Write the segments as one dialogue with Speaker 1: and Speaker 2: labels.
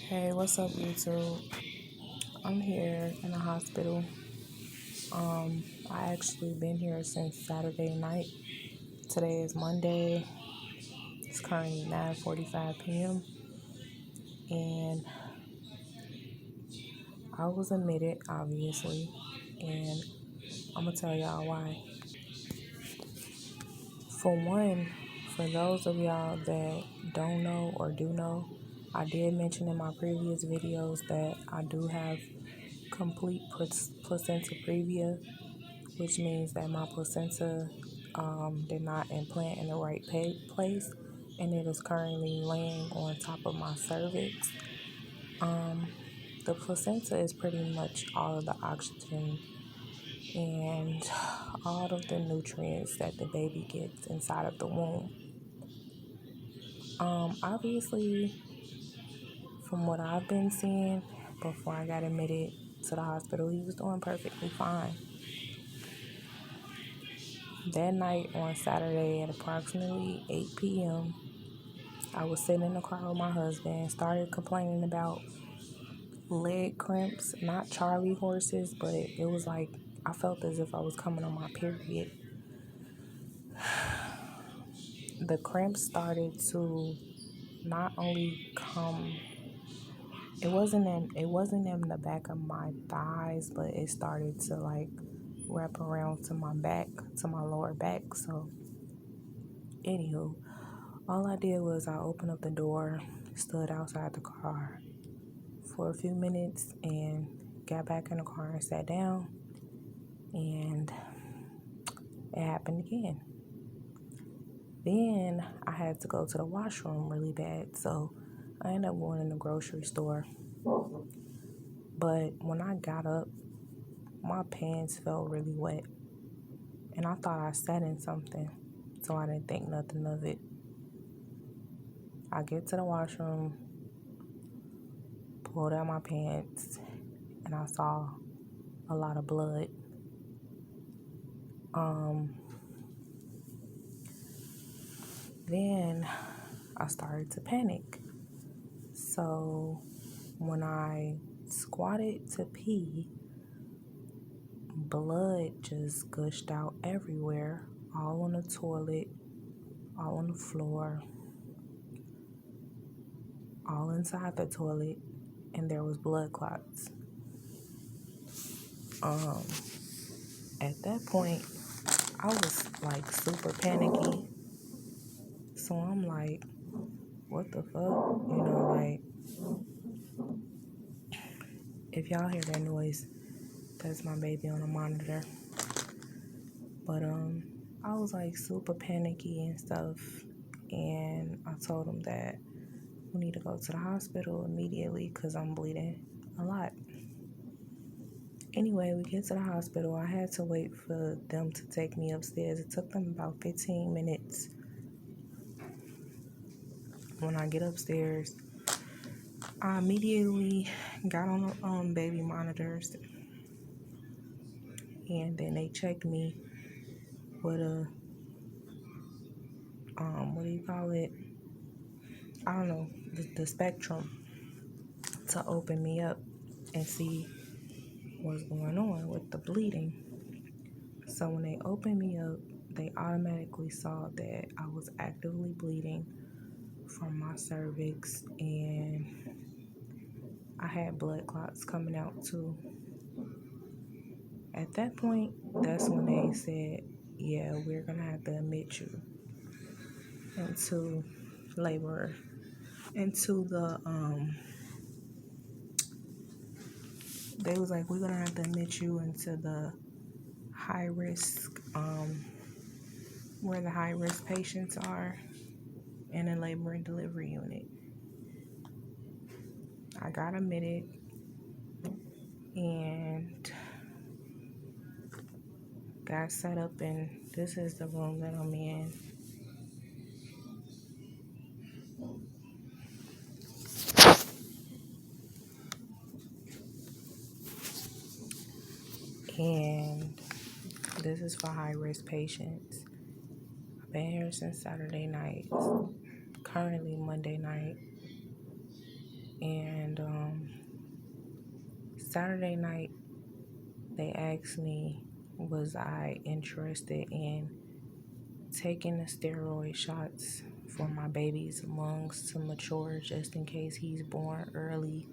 Speaker 1: Hey, what's up, YouTube? I'm here in the hospital. I actually been here since Saturday night. Today is Monday. It's currently 9:45 p.m. and I was admitted, obviously, and I'm gonna tell y'all why. For one, for those of y'all that don't know or do know, I did mention in my previous videos that I do have complete placenta previa, which means that my placenta did not implant in the right place, and it is currently laying on top of my cervix. The placenta is pretty much all of the oxygen and all of the nutrients that the baby gets inside of the womb. Obviously, from what I've been seeing before I got admitted to the hospital, he was doing perfectly fine. That night on Saturday at approximately 8 p.m., I was sitting in the car with my husband, started complaining about leg cramps, not Charlie horses, but it was like I felt as if I was coming on my period. The cramps started to not only come, it wasn't in the back of my thighs, but it started to like wrap around to my back, to my lower back. So anywho, all I did was I opened up the door, stood outside the car for a few minutes, and got back in the car and sat down, and it happened again. Then I had to go to the washroom really bad, so I ended up going in the grocery store. But when I got up, my pants felt really wet, and I thought I sat in something, so I didn't think nothing of it. I get to the washroom, pulled out my pants, and I saw a lot of blood. Then I started to panic. So when I squatted to pee, blood just gushed out everywhere, all on the toilet, all on the floor, all inside the toilet, and there was blood clots. At that point, I was like super panicky. So I'm like, what the fuck? Like, if y'all hear that noise, that's my baby on a monitor. But I was like super panicky and stuff, and I told him that we need to go to the hospital immediately because I'm bleeding a lot. Anyway, we get to the hospital. I had to wait for them to take me upstairs. It took them about 15 minutes. When I get upstairs, I immediately got on the baby monitors, and then they checked me with a what do you call it? I don't know, the spectrum, to open me up and see what's going on with the bleeding. So when they opened me up, they automatically saw that I was actively bleeding from my cervix, and I had blood clots coming out too. At that point, that's when they said, yeah, we're gonna have to admit you into labor, into the they was like, we're gonna have to admit you into the high risk, where the high risk patients are, in a labor and delivery unit. I got admitted, and got set up, and this is the room that I'm in. And this is for high risk patients. I've been here since Saturday night. It's currently Monday night. And Saturday night, they asked me, was I interested in taking the steroid shots for my baby's lungs to mature just in case he's born early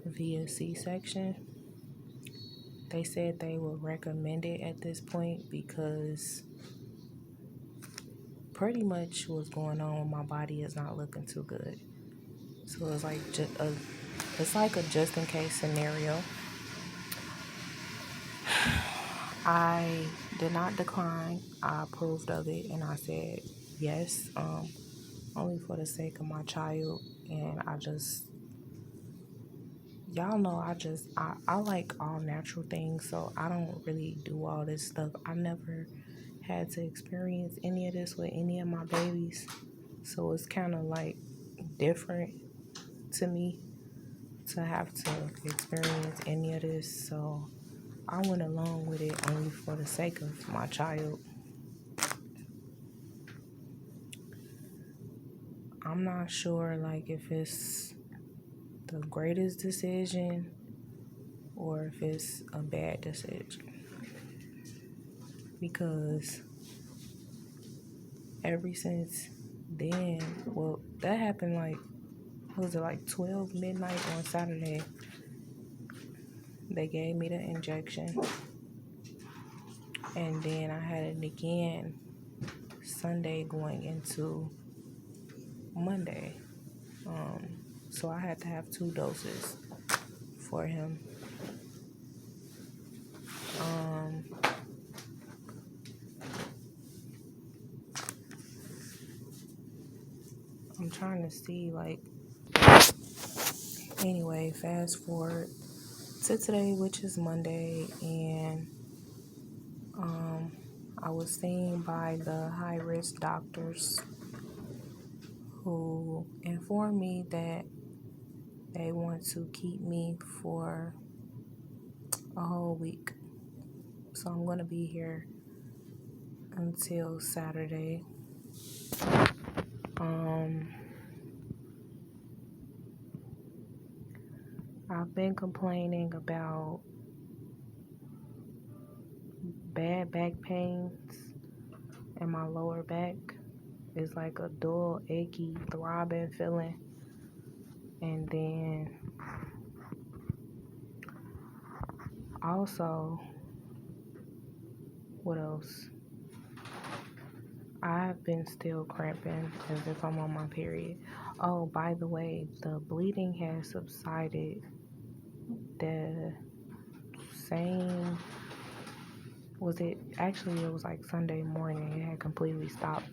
Speaker 1: via C-section. They said they would recommend it at this point because pretty much what's going on with my body is not looking too good. So it's like a just in case scenario. I did not decline. I approved of it and I said yes, only for the sake of my child. And y'all know I like all natural things, so I don't really do all this stuff. I never had to experience any of this with any of my babies, so it's kind of like different to me to have to experience any of this. So I went along with it only for the sake of my child. I'm not sure like if it's the greatest decision or if it's a bad decision, because ever since then, well, that happened like, was it like 12 midnight on Saturday? They gave me the injection, and then I had it again Sunday going into Monday. So I had to have 2 doses for him. I'm trying to see, like, anyway, fast forward to today, which is Monday, and I was seen by the high-risk doctors who informed me that they want to keep me for a whole week. So I'm going to be here until Saturday. I've been complaining about bad back pains in my lower back. It's like a dull, achy, throbbing feeling. And then also, what else? I've been still cramping as if I'm on my period. Oh, by the way, the bleeding has subsided. The same, it was like Sunday morning. It had completely stopped.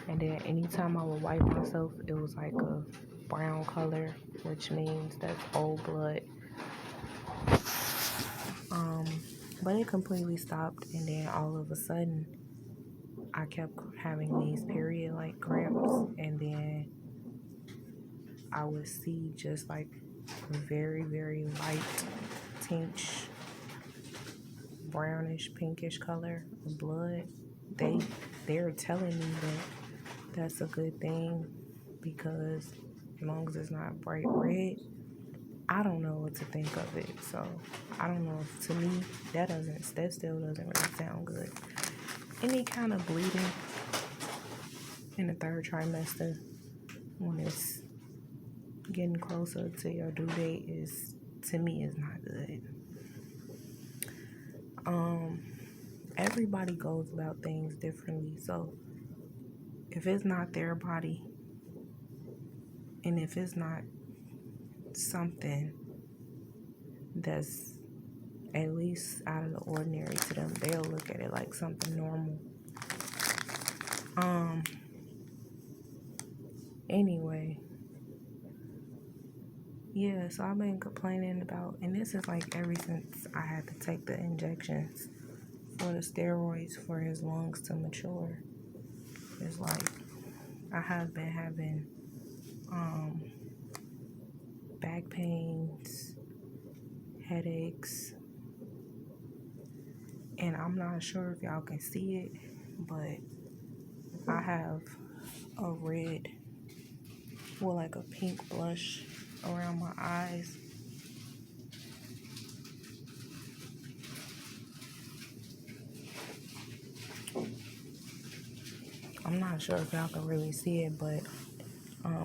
Speaker 1: And then anytime I would wipe myself, it was like a brown color, which means that's old blood. But it completely stopped, and then all of a sudden, I kept having these period-like cramps, and then I would see just like very, very light tinge, brownish, pinkish color of blood. They're telling me that that's a good thing because as long as it's not bright red, I don't know what to think of it. So I don't know if, to me, that still doesn't really sound good. Any kind of bleeding in the 3rd trimester when it's getting closer to your due date to me, is not good. Everybody goes about things differently. So if it's not their body, and if it's not something that's at least out of the ordinary to them, they'll look at it like something normal. Anyway, yeah, so I've been complaining about, and this is like ever since I had to take the injections for the steroids for his lungs to mature. It's like I have been having back pains, headaches, and I'm not sure if y'all can see it, but I have a red, like a pink blush around my eyes. I'm not sure if y'all can really see it, but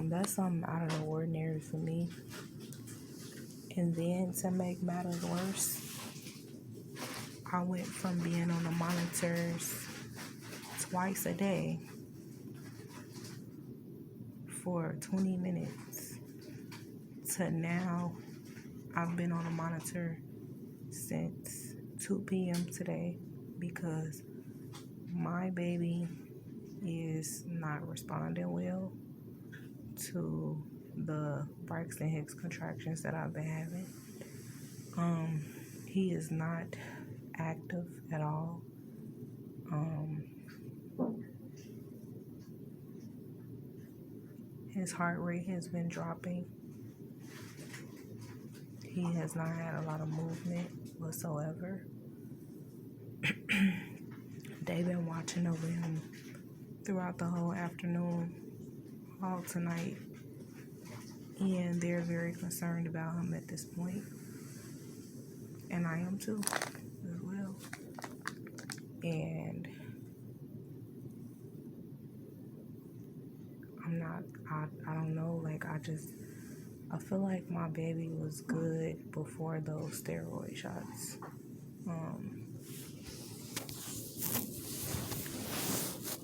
Speaker 1: that's something out of the ordinary for me. And then to make matters worse, I went from being on the monitors twice a day for 20 minutes to now I've been on a monitor since 2 p.m. today because my baby is not responding well to the Braxton Hicks contractions that I've been having. He is not active at all. His heart rate has been dropping. He has not had a lot of movement whatsoever. They've been watching over him throughout the whole afternoon, all tonight, and they're very concerned about him at this point. And I am too, as well. And I don't know, like I feel like my baby was good before those steroid shots.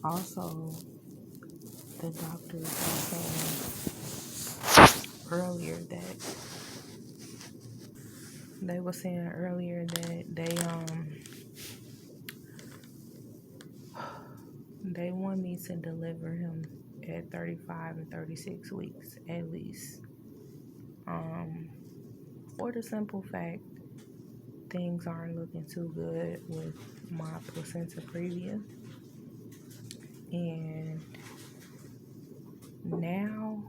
Speaker 1: Also, the doctors were saying earlier that they want me to deliver him at 35 and 36 weeks at least. For the simple fact, things aren't looking too good with my Placenta Previa. And now,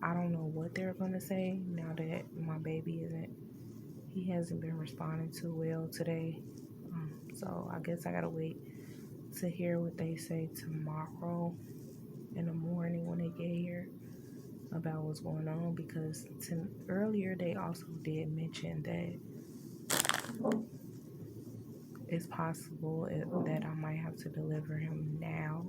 Speaker 1: I don't know what they're going to say now that my baby he hasn't been responding too well today. So I guess I got to wait to hear what they say tomorrow in the morning when they get here about what's going on, because earlier they also did mention that it's possible that I might have to deliver him now,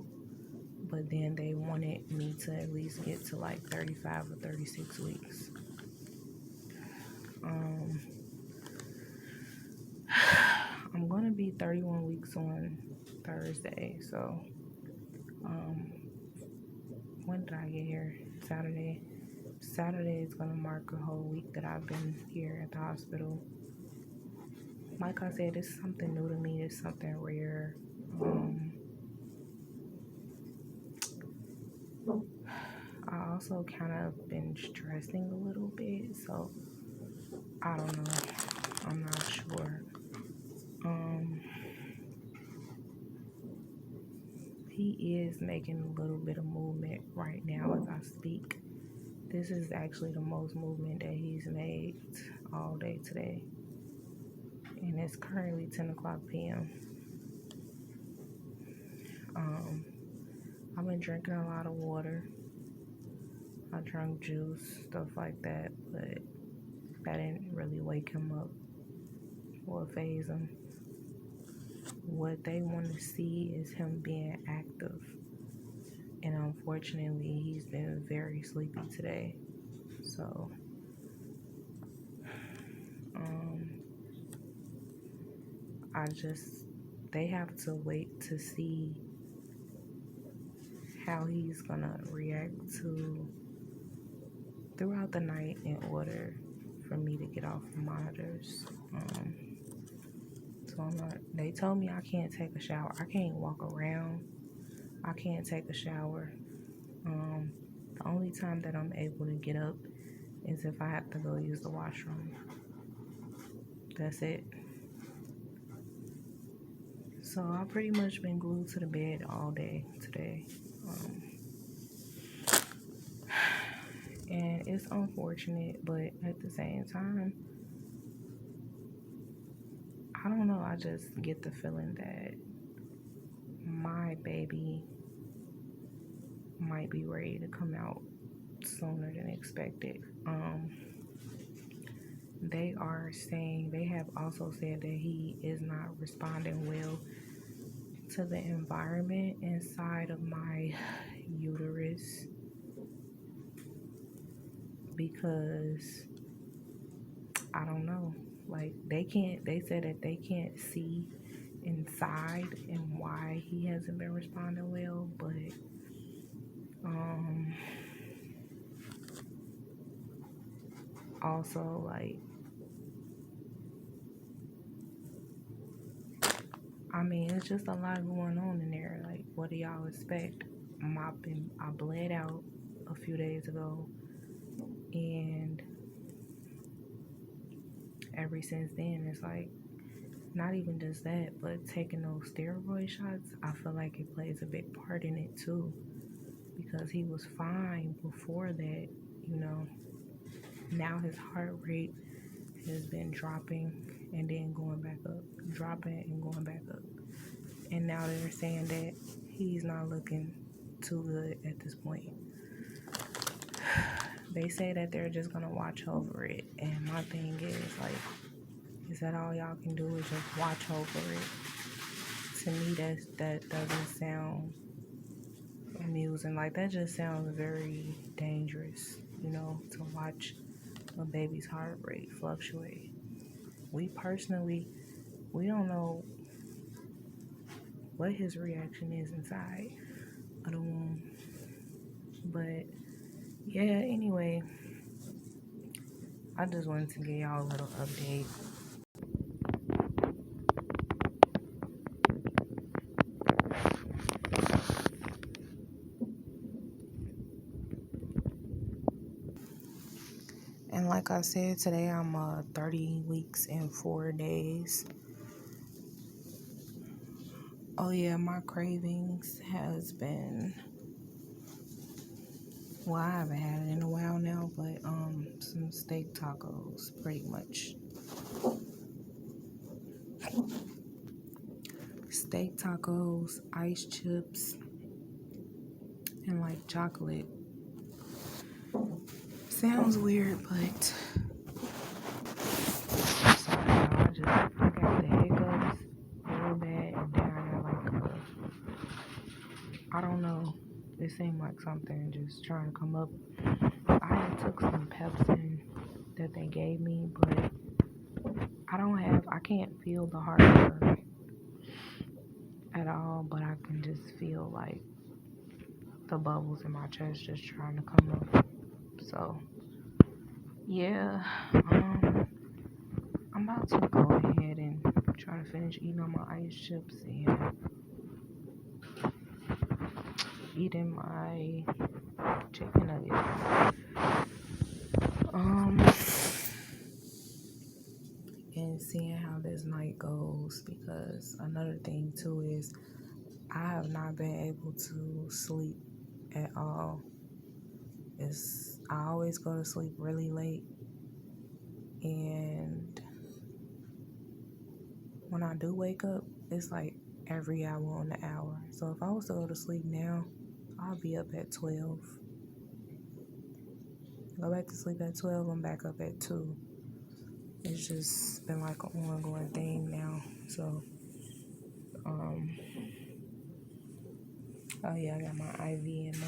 Speaker 1: but then they wanted me to at least get to like 35 or 36 weeks. I'm going to be 31 weeks on Thursday, so when did I get here? Saturday. Saturday is going to mark a whole week that I've been here at the hospital. Like I said, it's something new to me. It's something rare. I also kind of been stressing a little bit, so I don't know. I'm not sure. He is making a little bit of movement right now as I speak. This is actually the most movement that he's made all day today. And it's currently 10 o'clock p.m. I've been drinking a lot of water. I drank juice, stuff like that, but that didn't really wake him up or phase him. What they want to see is him being active. And unfortunately, he's been very sleepy today. So, they have to wait to see how he's gonna react throughout the night in order for me to get off the monitors. So they told me I can't take a shower. I can't walk around. I can't take a shower. The only time that I'm able to get up is if I have to go use the washroom. That's it. So I've pretty much been glued to the bed all day today. And it's unfortunate, but at the same time, I don't know, I just get the feeling that my baby might be ready to come out sooner than expected. they are saying, they have also said that he is not responding well to the environment inside of my uterus, because I don't know, like they said that they can't see inside and why he hasn't been responding well, but also, like, I mean, it's just a lot going on in there. Like, what do y'all expect? I bled out a few days ago, and ever since then, it's like, not even just that, but taking those steroid shots, I feel like it plays a big part in it too, because he was fine before that, you know. Now his heart rate has been dropping and then going back up, dropping and going back up. And now they're saying that he's not looking too good at this point. They say that they're just gonna watch over it, and my thing is, like, is that all y'all can do is just watch over it? To me, that doesn't sound amusing. Like, that just sounds very dangerous, you know, to watch a baby's heart rate fluctuate. We personally, we don't know what his reaction is inside of the womb. But yeah, anyway, I just wanted to give y'all a little update. And like I said, today I'm 30 weeks and 4 days. Oh yeah, my cravings has been, well, I haven't had it in a while now, but some steak tacos, pretty much. Steak tacos, ice chips, and like chocolate. Sounds weird, but sorry, y'all. I got the hiccups real bad, and then I got like I don't know. It seemed like something just trying to come up. I had took some Pepsin that they gave me, but I can't feel the heartburn at all, but I can just feel like the bubbles in my chest just trying to come up. So yeah, I'm about to go ahead and try to finish eating on my ice chips and eating my chicken nuggets. And seeing how this night goes, because another thing too is I have not been able to sleep at all. I always go to sleep really late, and when I do wake up, it's like every hour on the hour. So if I was to go to sleep now, I'll be up at 12. Go back to sleep at 12, I'm back up at 2. It's just been like an ongoing thing now. So, oh yeah, I got my IV in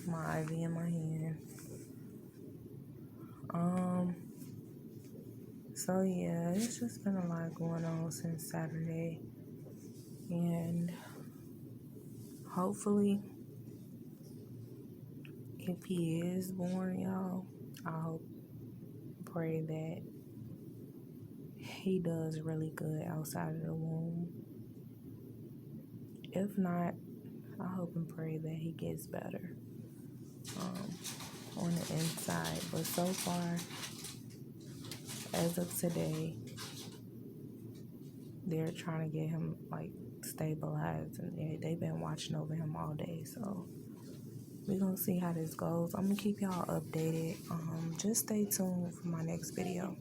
Speaker 1: my IV in my hand. So yeah, it's just been a lot going on since Saturday, and hopefully, if he is born, y'all, I hope, pray that he does really good outside of the womb. If not, I hope and pray that he gets better on the inside. But so far, as of today, they're trying to get him like stabilized, and they've been watching over him all day. So we're gonna see how this goes. I'm gonna keep y'all updated. Just stay tuned for my next video.